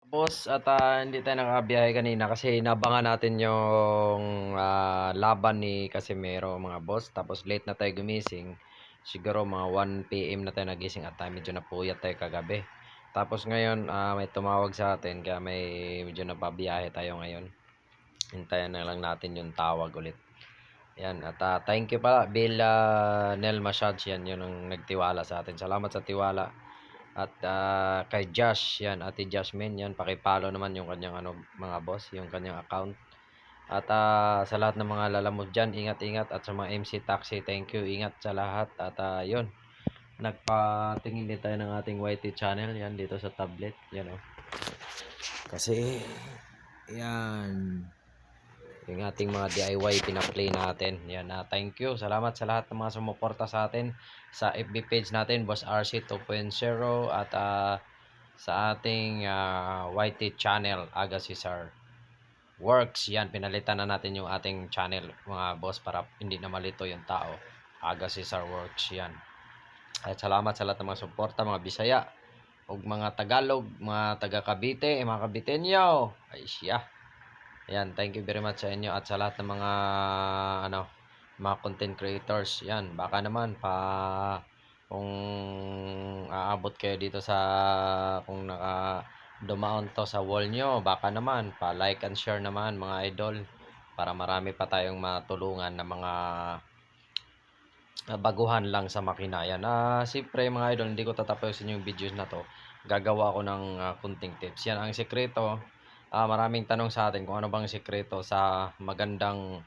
Boss at hindi tayo nakabiyahe kanina kasi inabangan natin yung laban ni Casimero mga boss. Tapos late na tayo gumising. Siguro mga 1 PM na tayo nagising at medyo napuyat tayo kagabi. Tapos ngayon may tumawag sa atin kaya may medyo napabiyahe tayo ngayon. Hintayin na lang natin yung tawag ulit. Yan at thank you pala Bill Nel Massage, yan yun ang nagtiwala sa atin. Salamat sa tiwala. At kay Josh, yan, Ate Jasmine, yan, paki-follow naman yung kanyang mga boss, yung kanyang account. At sa lahat ng mga lalamove diyan, ingat-ingat at sa mga MC Taxi, thank you, ingat sa lahat. At yun, nagpatingin din tayo ng ating YT channel, yan, dito sa tablet, yan oh. Kasi yan, yung ating mga DIY pina-play natin. Yan, thank you. Salamat sa lahat ng mga sumuporta sa atin sa FB page natin, Boss RC 2.0 at sa ating YT channel, Aga Cesar Works. Yan, pinalitan na natin yung ating channel mga boss para hindi na malito yung tao. Aga Cesar Works, yan. At salamat sa lahat ng mga suporta, mga Bisaya ug mga Tagalog, mga taga Cavite, mga Caviteño. Ay siya. Ayan, thank you very much sa inyo at sa lahat ng mga mga content creators. Yan, baka naman kung aabot kayo dito sa kung dumaon to sa wall nyo, baka naman like and share naman mga idol para marami pa tayong matulungan na mga baguhan lang sa makina. Yan, siyempre mga idol, hindi ko tatapusin yung videos na to. Gagawa ako ng kunting tips. Yan ang sekreto. Maraming tanong sa atin kung ano bang sekreto sa magandang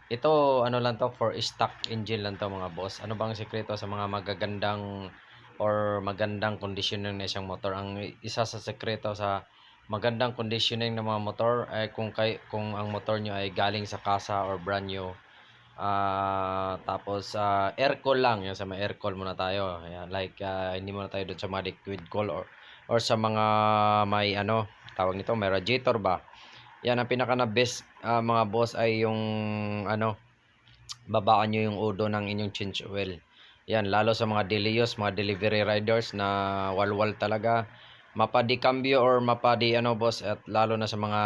ito, ano lang to, for stock engine lang to mga boss. Ano bang sekreto sa mga magagandang or magandang conditioning ng isang motor? Ang isa sa sekreto sa magandang conditioning ng mga motor ay kung ang motor nyo ay galing sa kasa or brand new. Tapos aircon lang, yan sa may aircon muna tayo. Ayan, like hindi muna tayo doon sa mga liquid cool or sa mga may tawag nito, may radiator ba. Yan ang pinaka na best mga boss ay yung babaan nyo yung udo ng inyong change oil. Yan, lalo sa mga deliyos, mga delivery riders na walwal talaga. Mapadi cambio or mapadi boss, at lalo na sa mga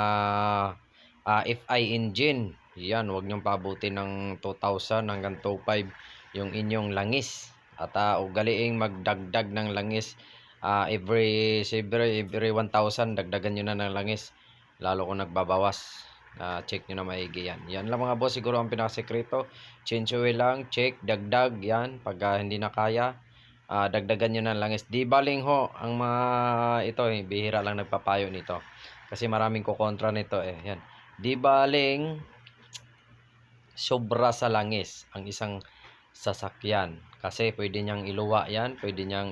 FI engine. Yan, huwag nyong pabutin ng 2,000 hanggang 2,500 yung inyong langis. At ugaliing magdagdag ng langis every 1,000 dagdagan nyo na ng langis. Lalo kung nagbabawas. Check nyo na maigi yan. Yan lang mga boss, siguro ang pinakasekreto. Change oil lang, check, dagdag, yan. Pag hindi na kaya, dagdagan nyo ng langis. Di baling ho, ang mga ito, bihira lang nagpapayo nito. Kasi maraming kukontra nito Yan. Di baling sobra sa langis ang isang sasakyan. Kasi pwede niyang iluwa yan, pwede niyang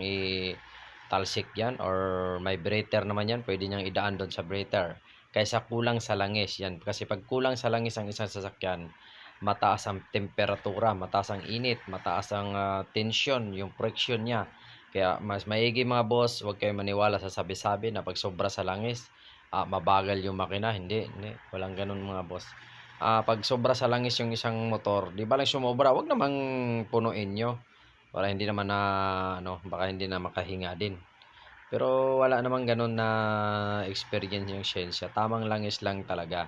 talsik yan, or may breather naman yan, pwede niyang idaan doon sa breather. Kaysa kulang sa langis yan. Kasi pag kulang sa langis ang isang sasakyan, mataas ang temperatura, mataas ang init, mataas ang tension, yung friction niya. Kaya mas maigi mga boss, huwag kayo maniwala sa sabi-sabi na pag sobra sa langis, mabagal yung makina. Hindi, walang ganun mga boss. Pag sobra sa langis yung isang motor, di ba lang sumobra, wag namang punuin nyo. Para hindi naman baka hindi na makahinga din. Pero wala namang ganun na experience yung siyensya. Tamang langis lang talaga.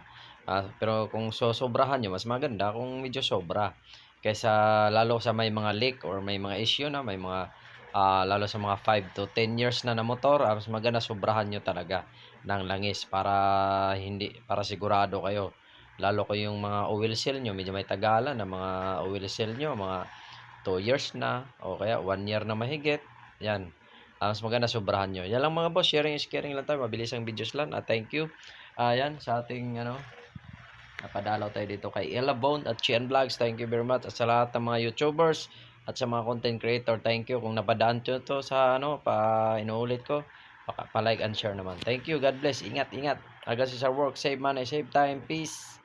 Pero kung sobrahan nyo, mas maganda kung medyo sobra. Kaysa lalo sa may mga leak or may mga issue na, may mga lalo sa mga 5 to 10 years na motor, mas maganda sobrahan nyo talaga ng langis para sigurado kayo. Lalo ko yung mga oil seal nyo, medyo may tagalan na mga oil seal nyo, mga 2 years na o kaya 1 year na mahigit. Yan. Mas maganda sobrahan nyo. Yan lang mga boss. Sharing is caring lang tayo. Mabilis ang videos lang. Thank you. Yan sa ating napadalaw tayo dito kay Elabone at Chian Vlogs. Thank you very much. At sa lahat ng mga YouTubers at sa mga content creator, thank you. Kung napadaan nyo to sa inuulit ko, pa-like and share naman. Thank you. God bless. Ingat, ingat. Aga sa work. Save money, save time. Peace.